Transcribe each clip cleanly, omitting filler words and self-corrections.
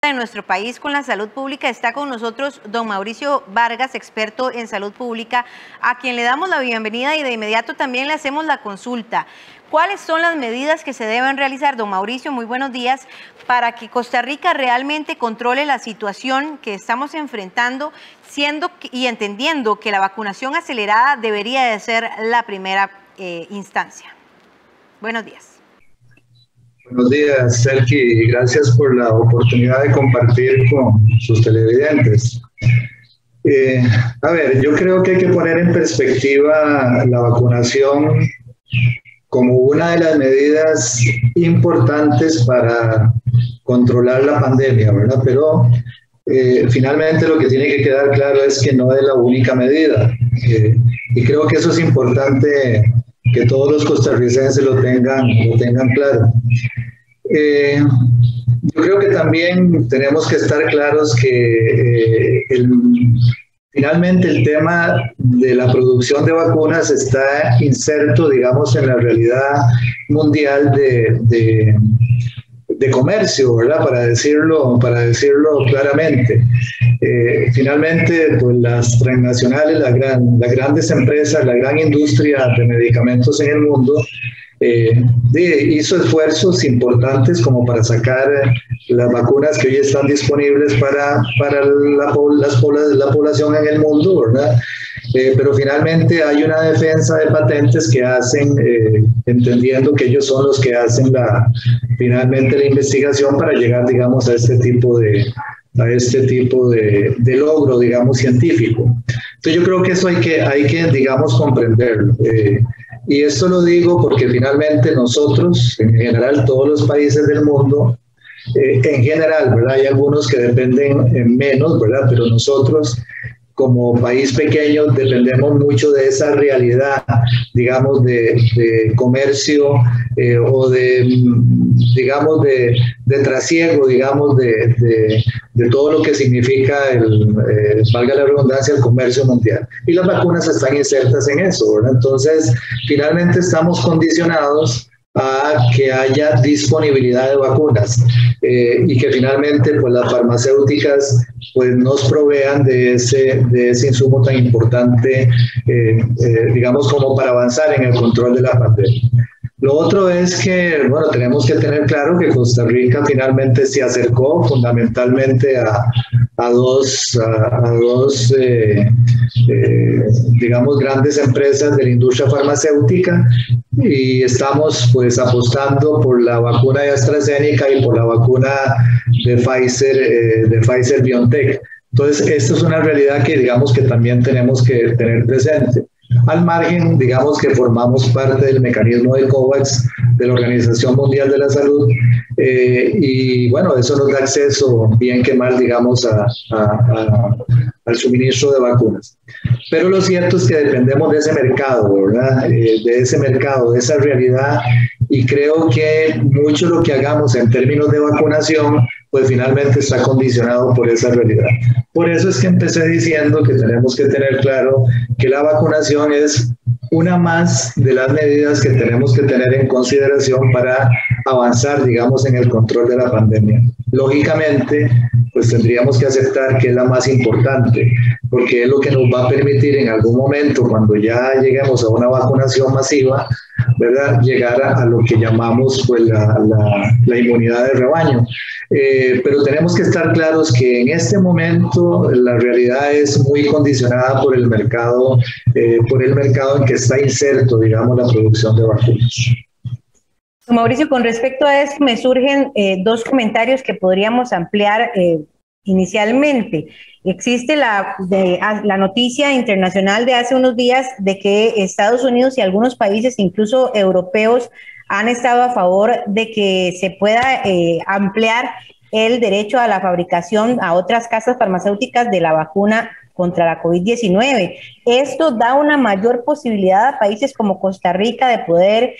en nuestro país con la salud pública. Está con nosotros don Mauricio Vargas, experto en salud pública, a quien le damos la bienvenida y de inmediato también le hacemos la consulta. ¿Cuáles son las medidas que se deben realizar, don Mauricio? Muy buenos días, para que Costa Rica realmente controle la situación que estamos enfrentando, siendo y entendiendo que la vacunación acelerada debería de ser la primera instancia. Buenos días. Buenos días, Sergi, y gracias por la oportunidad de compartir con sus televidentes. A ver, yo creo que hay que poner en perspectiva la vacunación como una de las medidas importantes para controlar la pandemia, ¿verdad? Pero finalmente lo que tiene que quedar claro es que no es la única medida. Y creo que eso es importante que todos los costarricenses lo tengan claro. Yo creo que también tenemos que estar claros que finalmente el tema de la producción de vacunas está inserto, digamos, en la realidad mundial de comercio, ¿verdad? Para decirlo claramente. Finalmente, pues las transnacionales, las grandes empresas, la gran industria de medicamentos en el mundo hizo esfuerzos importantes como para sacar las vacunas que hoy están disponibles para la población en el mundo, ¿verdad? Pero finalmente hay una defensa de patentes que hacen, entendiendo que ellos son los que hacen finalmente la investigación para llegar, digamos, a este tipo de logro, digamos, científico. Entonces yo creo que eso hay que digamos, comprenderlo. Y esto lo digo porque finalmente nosotros, en general, todos los países del mundo, en general, ¿verdad? Hay algunos que dependen menos, ¿verdad? Pero nosotros, como país pequeño, dependemos mucho de esa realidad, digamos, de comercio o digamos, de trasiego, digamos, de todo lo que significa, valga la redundancia, el comercio mundial. Y las vacunas están insertas en eso, ¿verdad? Entonces, finalmente estamos condicionados a que haya disponibilidad de vacunas y que finalmente pues las farmacéuticas pues nos provean de ese insumo tan importante, digamos, como para avanzar en el control de la pandemia. Lo otro es que, bueno, tenemos que tener claro que Costa Rica finalmente se acercó fundamentalmente a dos digamos, grandes empresas de la industria farmacéutica y estamos pues apostando por la vacuna de AstraZeneca y por la vacuna de Pfizer BioNTech. Entonces, esto es una realidad que digamos que también tenemos que tener presente. Al margen, digamos que formamos parte del mecanismo de COVAX de la Organización Mundial de la Salud y bueno, eso nos da acceso, bien que mal, digamos, al suministro de vacunas. Pero lo cierto es que dependemos de ese mercado, ¿verdad? De ese mercado, de esa realidad, y creo que mucho lo que hagamos en términos de vacunación pues finalmente está condicionado por esa realidad. Por eso es que empecé diciendo que tenemos que tener claro que la vacunación es una más de las medidas que tenemos que tener en consideración para avanzar, digamos, en el control de la pandemia. Lógicamente, pues tendríamos que aceptar que es la más importante, porque es lo que nos va a permitir en algún momento, cuando ya lleguemos a una vacunación masiva, ¿verdad?, llegar a lo que llamamos pues la inmunidad de rebaño. Pero tenemos que estar claros que en este momento la realidad es muy condicionada por el mercado en que está inserto, digamos, la producción de vacunas. Mauricio, con respecto a esto me surgen dos comentarios que podríamos ampliar inicialmente. Existe la noticia internacional de hace unos días de que Estados Unidos y algunos países, incluso europeos, han estado a favor de que se pueda ampliar el derecho a la fabricación a otras casas farmacéuticas de la vacuna contra la COVID-19. Esto da una mayor posibilidad a países como Costa Rica de poder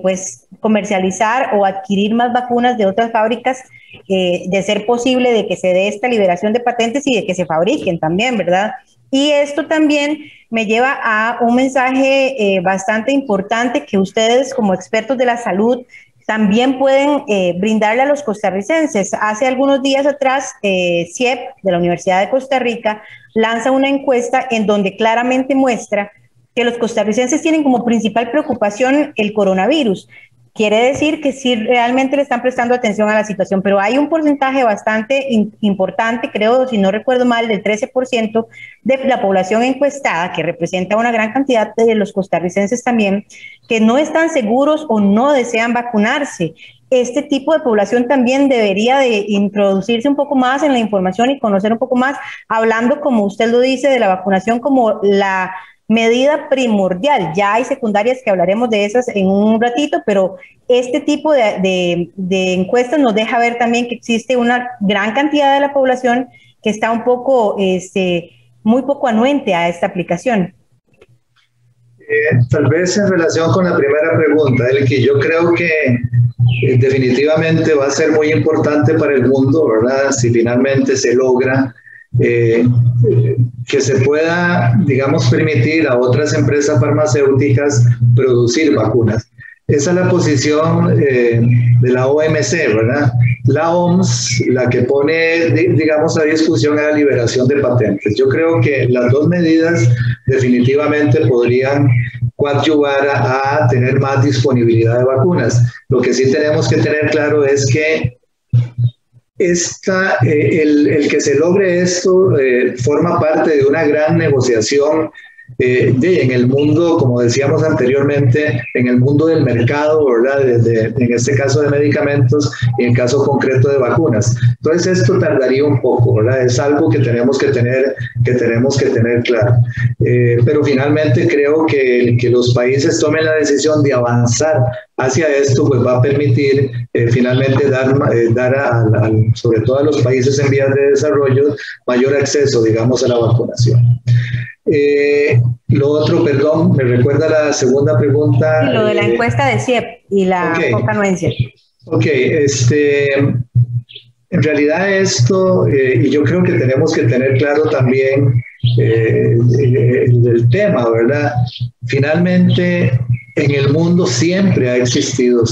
pues comercializar o adquirir más vacunas de otras fábricas, de ser posible de que se dé esta liberación de patentes y de que se fabriquen también, ¿verdad? Y esto también me lleva a un mensaje bastante importante que ustedes como expertos de la salud también pueden brindarle a los costarricenses. Hace algunos días atrás, CIEP de la Universidad de Costa Rica lanza una encuesta en donde claramente muestra que los costarricenses tienen como principal preocupación el coronavirus. Quiere decir que sí realmente le están prestando atención a la situación, pero hay un porcentaje bastante importante, creo, si no recuerdo mal, del 13% de la población encuestada, que representa una gran cantidad de los costarricenses también, que no están seguros o no desean vacunarse. Este tipo de población también debería de introducirse un poco más en la información y conocer un poco más, hablando, como usted lo dice, de la vacunación como la medida primordial. Ya hay secundarias que hablaremos de esas en un ratito, pero este tipo de encuestas nos deja ver también que existe una gran cantidad de la población que está un poco, muy poco anuente a esta aplicación. Tal vez en relación con la primera pregunta, el que yo creo que definitivamente va a ser muy importante para el mundo, ¿verdad? Si finalmente se logra que se pueda, digamos, permitir a otras empresas farmacéuticas producir vacunas. Esa es la posición de la OMC, ¿verdad? La OMS, la que pone, digamos, a discusión la liberación de patentes. Yo creo que las dos medidas definitivamente podrían coadyuvar a tener más disponibilidad de vacunas. Lo que sí tenemos que tener claro es que el que se logre esto forma parte de una gran negociación en el mundo, como decíamos anteriormente, en el mundo del mercado, ¿verdad? En este caso de medicamentos y en caso concreto de vacunas. Entonces esto tardaría un poco, ¿verdad? Es algo que tenemos que tener claro. Pero finalmente creo que los países tomen la decisión de avanzar hacia esto, pues va a permitir finalmente dar sobre todo a los países en vías de desarrollo mayor acceso, digamos, a la vacunación. Lo otro, perdón, ¿me recuerda la segunda pregunta? Sí, lo de la encuesta de CIEP y la poca anuencia. Ok, en realidad esto, y yo creo que tenemos que tener claro también el tema, ¿verdad? Finalmente, en el mundo siempre ha existido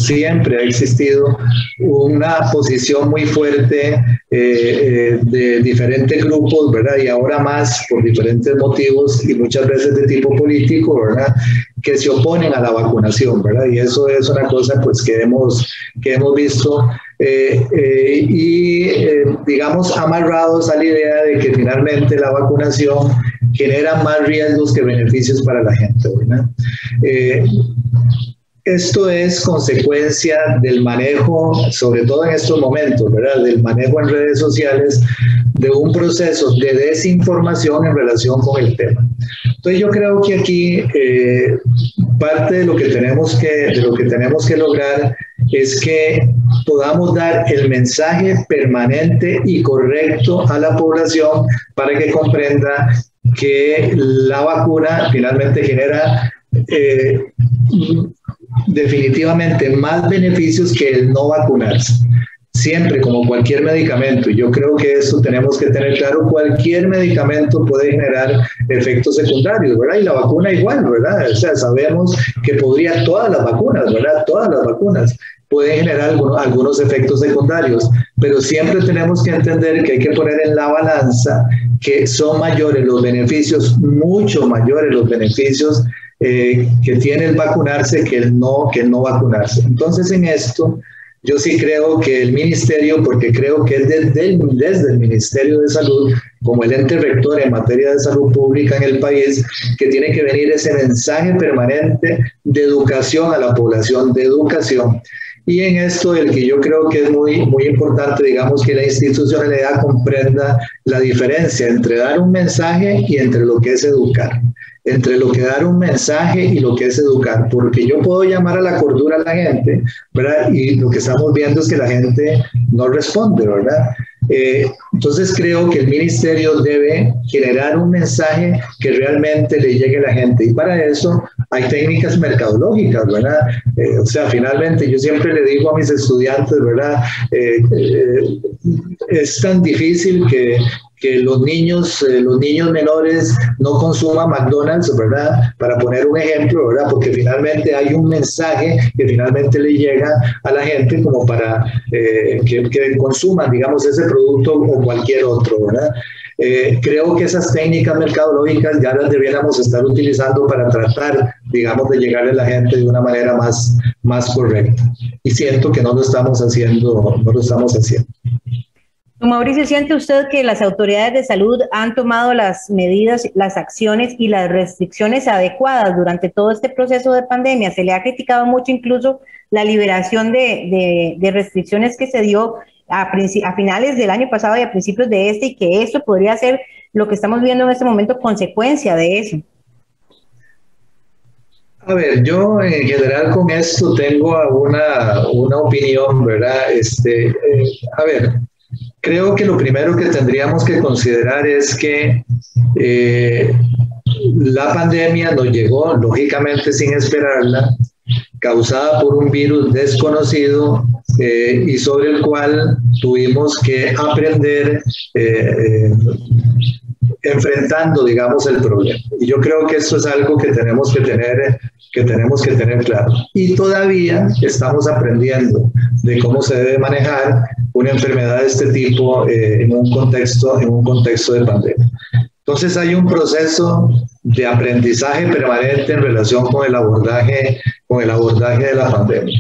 una posición muy fuerte de diferentes grupos, ¿verdad? Y ahora más por diferentes motivos y muchas veces de tipo político, ¿verdad? Que se oponen a la vacunación, ¿verdad? Y eso es una cosa pues que hemos visto digamos amarrados a la idea de que finalmente la vacunación genera más riesgos que beneficios para la gente, ¿verdad? Esto es consecuencia del manejo, sobre todo en estos momentos, ¿verdad? Del manejo en redes sociales, de un proceso de desinformación en relación con el tema. Entonces yo creo que aquí parte de lo que tenemos que lograr es que podamos dar el mensaje permanente y correcto a la población para que comprenda que la vacuna finalmente genera definitivamente más beneficios que el no vacunarse. Siempre, como cualquier medicamento, y yo creo que eso tenemos que tener claro, cualquier medicamento puede generar efectos secundarios, ¿verdad? Y la vacuna igual, ¿verdad? O sea, sabemos que todas las vacunas, ¿verdad? Todas las vacunas pueden generar algunos efectos secundarios, pero siempre tenemos que entender que hay que poner en la balanza que son mayores los beneficios, mucho mayores los beneficios que tiene el vacunarse que el no vacunarse. Entonces, en esto, yo sí creo que el ministerio, porque creo que es desde el Ministerio de Salud, como el ente rector en materia de salud pública en el país, que tiene que venir ese mensaje permanente de educación a la población, de educación. Y en esto, el que yo creo que es muy, muy importante, digamos, que la institucionalidad comprenda la diferencia entre dar un mensaje y entre lo que es educar. Entre lo que dar un mensaje y lo que es educar, porque yo puedo llamar a la cordura a la gente, ¿verdad? Y lo que estamos viendo es que la gente no responde, ¿verdad? Entonces creo que el ministerio debe generar un mensaje que realmente le llegue a la gente, y para eso hay técnicas mercadológicas, ¿verdad? O sea, finalmente yo siempre le digo a mis estudiantes, ¿verdad? Es tan difícil que que los niños menores no consuman McDonald's, ¿verdad? Para poner un ejemplo, ¿verdad? Porque finalmente hay un mensaje que finalmente le llega a la gente como para que consuman, digamos, ese producto o cualquier otro, ¿verdad? Creo que esas técnicas mercadológicas ya las debiéramos estar utilizando para tratar, digamos, de llegarle a la gente de una manera más correcta. Y siento que no lo estamos haciendo. Mauricio, ¿siente usted que las autoridades de salud han tomado las medidas, las acciones y las restricciones adecuadas durante todo este proceso de pandemia? Se le ha criticado mucho incluso la liberación de restricciones que se dio a finales del año pasado y a principios de este, y que esto podría ser lo que estamos viendo en este momento consecuencia de eso. A ver, yo en general con esto tengo una opinión, ¿verdad? A ver, creo que lo primero que tendríamos que considerar es que la pandemia nos llegó, lógicamente sin esperarla, causada por un virus desconocido y sobre el cual tuvimos que aprender enfrentando, digamos, el problema. Y yo creo que esto es algo que tenemos que tener claro. Y todavía estamos aprendiendo de cómo se debe manejar una enfermedad de este tipo en un contexto de pandemia. Entonces hay un proceso de aprendizaje permanente en relación con el abordaje de la pandemia.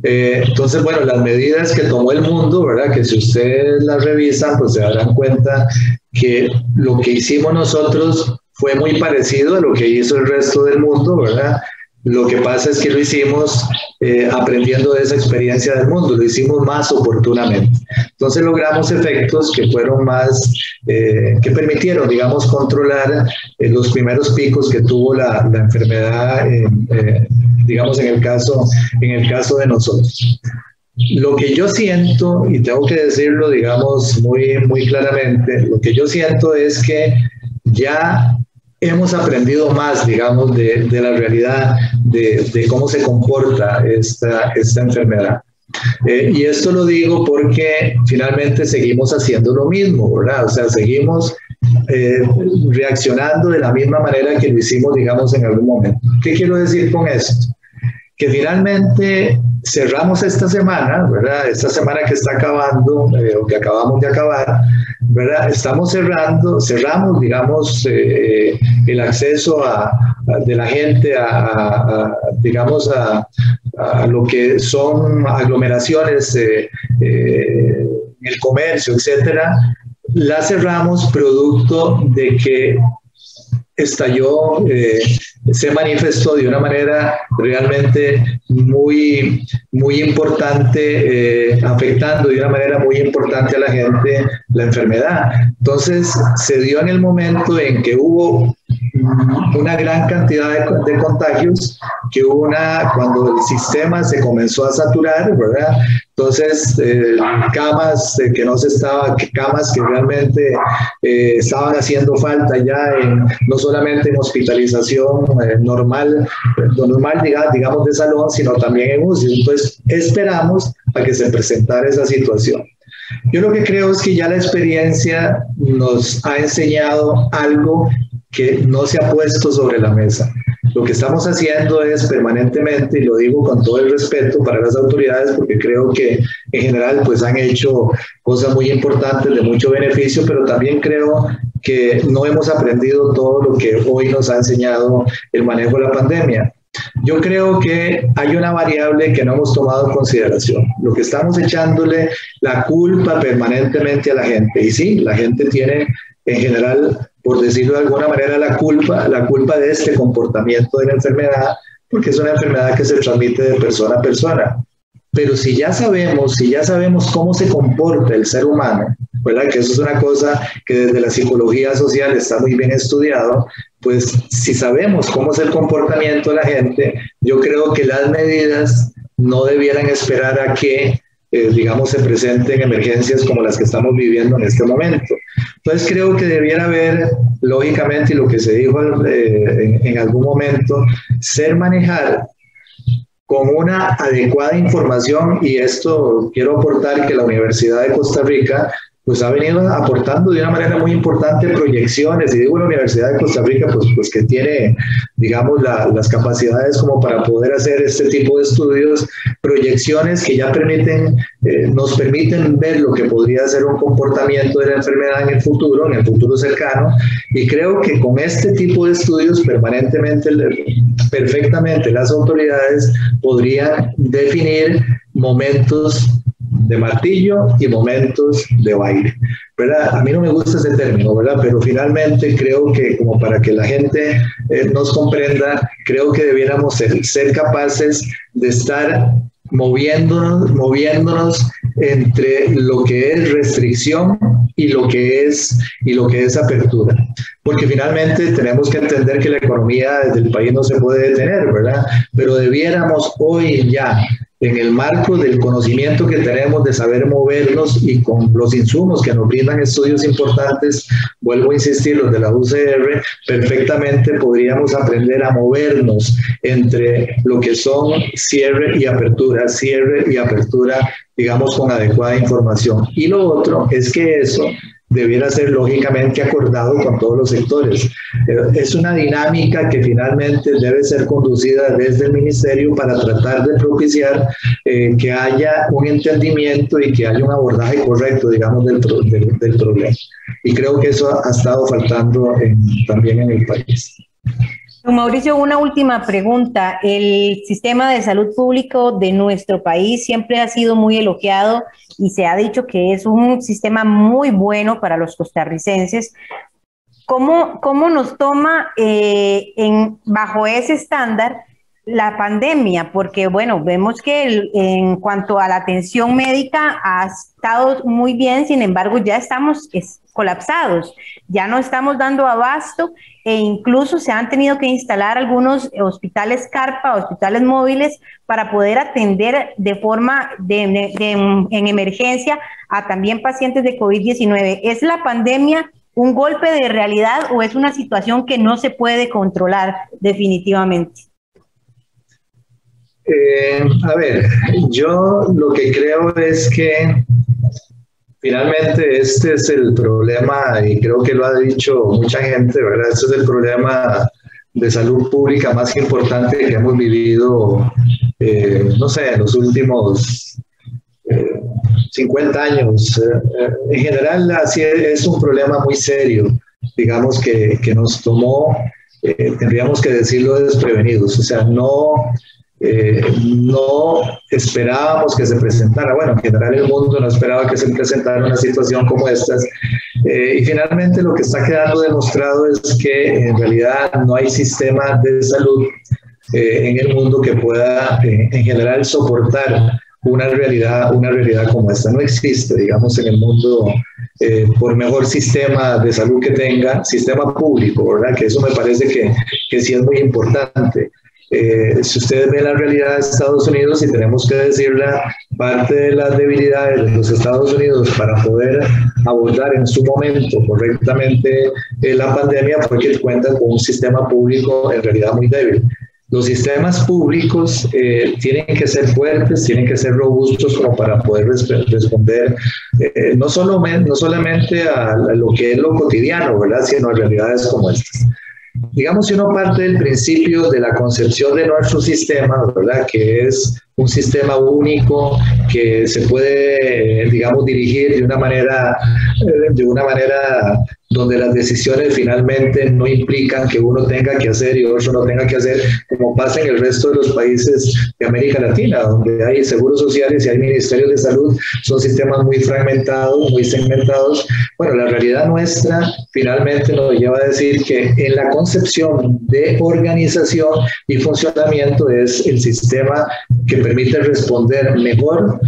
Entonces, bueno, las medidas que tomó el mundo, ¿verdad? Que si ustedes las revisan, pues se darán cuenta que lo que hicimos nosotros fue muy parecido a lo que hizo el resto del mundo, ¿verdad? Lo que pasa es que lo hicimos aprendiendo de esa experiencia del mundo, lo hicimos más oportunamente. Entonces logramos efectos que fueron que permitieron, digamos, controlar los primeros picos que tuvo la enfermedad, digamos, en el caso de nosotros. Lo que yo siento, y tengo que decirlo, digamos, muy claramente, lo que yo siento es que ya hemos aprendido más, digamos, de la realidad, de cómo se comporta esta enfermedad. Y esto lo digo porque finalmente seguimos haciendo lo mismo, ¿verdad? O sea, seguimos reaccionando de la misma manera que lo hicimos, digamos, en algún momento. ¿Qué quiero decir con esto? Que finalmente cerramos esta semana, ¿verdad? Esta semana que está acabando, o que acabamos de acabar, ¿verdad? Cerramos, digamos, el acceso de la gente digamos, a lo que son aglomeraciones, el comercio, etcétera. La cerramos producto de que estalló, se manifestó de una manera realmente muy importante, afectando de una manera muy importante a la gente la enfermedad. Entonces, se dio en el momento en que hubo una gran cantidad de contagios, cuando el sistema se comenzó a saturar, ¿verdad? Entonces, camas que realmente estaban haciendo falta ya, no solamente en hospitalización normal, digamos, de salón, sino también en UCI. Entonces, esperamos a que se presentara esa situación. Yo lo que creo es que ya la experiencia nos ha enseñado algo que no se ha puesto sobre la mesa. Lo que estamos haciendo es permanentemente, y lo digo con todo el respeto para las autoridades, porque creo que en general pues han hecho cosas muy importantes de mucho beneficio, pero también creo que no hemos aprendido todo lo que hoy nos ha enseñado el manejo de la pandemia. Yo creo que hay una variable que no hemos tomado en consideración. Lo que estamos echándole la culpa permanentemente a la gente. Y sí, la gente tiene en general, por decirlo de alguna manera, la culpa de este comportamiento de la enfermedad, porque es una enfermedad que se transmite de persona a persona. Pero si ya sabemos cómo se comporta el ser humano, ¿verdad? Que eso es una cosa que desde la psicología social está muy bien estudiado, pues si sabemos cómo es el comportamiento de la gente, yo creo que las medidas no debieran esperar a que, digamos, se presenten emergencias como las que estamos viviendo en este momento. Entonces creo que debiera haber, lógicamente, y lo que se dijo en algún momento, manejar con una adecuada información, y esto quiero aportar que la Universidad de Costa Rica pues ha venido aportando de una manera muy importante proyecciones, y digo la Universidad de Costa Rica, pues que tiene, digamos, las capacidades como para poder hacer este tipo de estudios, proyecciones que ya nos permiten ver lo que podría ser un comportamiento de la enfermedad en el futuro cercano, y creo que con este tipo de estudios perfectamente las autoridades podrían definir momentos de martillo y momentos de baile, ¿verdad? A mí no me gusta ese término, ¿verdad? Pero finalmente creo que, como para que la gente nos comprenda, creo que debiéramos ser capaces de estar moviéndonos entre lo que es restricción y lo que es apertura, porque finalmente tenemos que entender que la economía del país no se puede detener, ¿verdad? Pero debiéramos hoy ya, en el marco del conocimiento que tenemos de saber movernos y con los insumos que nos brindan estudios importantes, vuelvo a insistir, los de la UCR, perfectamente podríamos aprender a movernos entre lo que son cierre y apertura, digamos, con adecuada información. Y lo otro es que eso debiera ser lógicamente acordado con todos los sectores. Es una dinámica que finalmente debe ser conducida desde el Ministerio para tratar de propiciar que haya un entendimiento y que haya un abordaje correcto, digamos, del problema. Y creo que eso ha estado faltando también en el país. Don Mauricio, una última pregunta. El sistema de salud público de nuestro país siempre ha sido muy elogiado y se ha dicho que es un sistema muy bueno para los costarricenses. ¿Cómo nos toma bajo ese estándar la pandemia? Porque, bueno, vemos que en cuanto a la atención médica ha estado muy bien, sin embargo, ya estamos colapsados, ya no estamos dando abasto e incluso se han tenido que instalar algunos hospitales carpa, hospitales móviles, para poder atender de forma en emergencia a también pacientes de COVID-19. ¿Es la pandemia un golpe de realidad o es una situación que no se puede controlar definitivamente? A ver, yo lo que creo es que finalmente este es el problema, y creo que lo ha dicho mucha gente, ¿verdad? Este es el problema de salud pública más importante que hemos vivido, no sé, en los últimos 50 años. En general, así es un problema muy serio, digamos, que nos tomó, tendríamos que decirlo, desprevenidos. O sea, no esperábamos que se presentara, bueno, en general el mundo no esperaba que se presentara una situación como esta, y finalmente lo que está quedando demostrado es que en realidad no hay sistema de salud en el mundo que pueda en general soportar una realidad como esta. No existe, digamos, en el mundo, por mejor sistema de salud que tenga, sistema público, ¿verdad? Que eso me parece que sí es muy importante. Si ustedes ven la realidad de Estados Unidos, y tenemos que decirla, parte de las debilidades de los Estados Unidos para poder abordar en su momento correctamente la pandemia fue que cuentan con un sistema público en realidad muy débil. Los sistemas públicos tienen que ser fuertes, tienen que ser robustos como para poder responder no solamente a lo que es lo cotidiano, ¿verdad?, sino a realidades como estas. Digamos, si uno parte del principio de la concepción de nuestro sistema, ¿verdad?, que es un sistema único que se puede, digamos, dirigir de una manera donde las decisiones finalmente no implican que uno tenga que hacer y otro no tenga que hacer, como pasa en el resto de los países de América Latina, donde hay seguros sociales y hay ministerios de salud, son sistemas muy fragmentados, muy segmentados. Bueno, la realidad nuestra finalmente nos lleva a decir que en la concepción de organización y funcionamiento es el sistema que permite responder mejor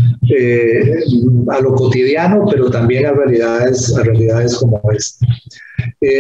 a lo cotidiano, pero también a realidades como esta.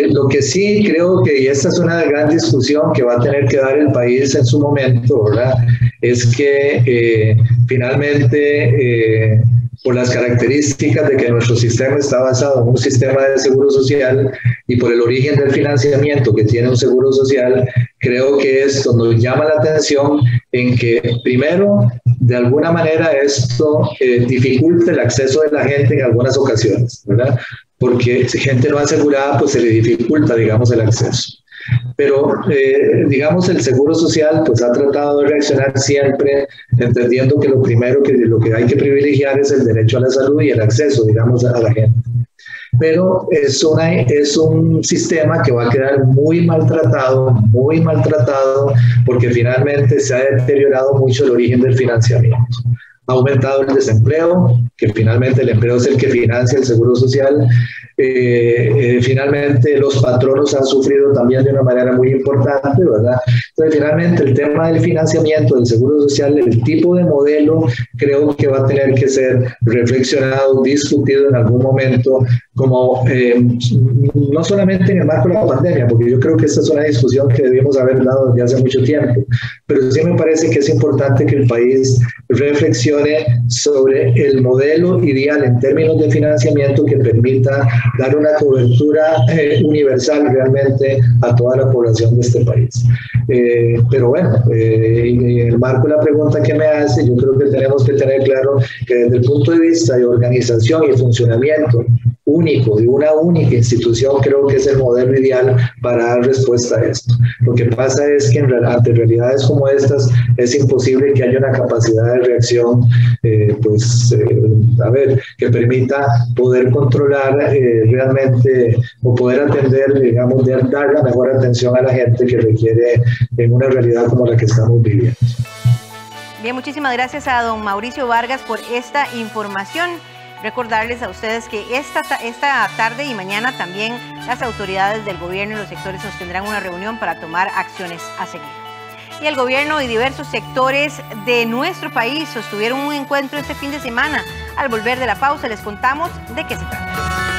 Lo que sí creo que, y esta es una gran discusión que va a tener que dar el país en su momento, ¿verdad?, es que finalmente, por las características de que nuestro sistema está basado en un sistema de seguro social y por el origen del financiamiento que tiene un seguro social, creo que esto nos llama la atención en que, primero, de alguna manera esto dificulta el acceso de la gente en algunas ocasiones, ¿verdad? Porque si gente no asegurada, pues se le dificulta, digamos, el acceso. Pero, digamos, el Seguro Social pues ha tratado de reaccionar siempre entendiendo que lo primero lo que hay que privilegiar es el derecho a la salud y el acceso, digamos, a la gente. Pero es un sistema que va a quedar muy maltratado, porque finalmente se ha deteriorado mucho el origen del financiamiento. Ha aumentado el desempleo, que finalmente el empleo es el que financia el Seguro Social. Finalmente los patronos han sufrido también de una manera muy importante, ¿verdad? Entonces finalmente el tema del financiamiento del Seguro Social, el tipo de modelo, creo que va a tener que ser reflexionado, discutido en algún momento, como no solamente en el marco de la pandemia, porque yo creo que esta es una discusión que debimos haber dado desde hace mucho tiempo, pero sí me parece que es importante que el país reflexione sobre el modelo ideal en términos de financiamiento que permita dar una cobertura universal realmente a toda la población de este país. Pero bueno, en el marco de la pregunta que me hace, yo creo que tenemos que tener claro que desde el punto de vista de organización y funcionamiento único, de una única institución, creo que es el modelo ideal para dar respuesta a esto. Lo que pasa es que ante realidades como estas es imposible que haya una capacidad de reacción que permita poder controlar realmente o poder atender, digamos, dar la mejor atención a la gente que requiere en una realidad como la que estamos viviendo. Bien, muchísimas gracias a don Mauricio Vargas por esta información. Recordarles a ustedes que esta tarde y mañana también las autoridades del gobierno y los sectores sostendrán una reunión para tomar acciones a seguir. Y el gobierno y diversos sectores de nuestro país sostuvieron un encuentro este fin de semana. Al volver de la pausa les contamos de qué se trata.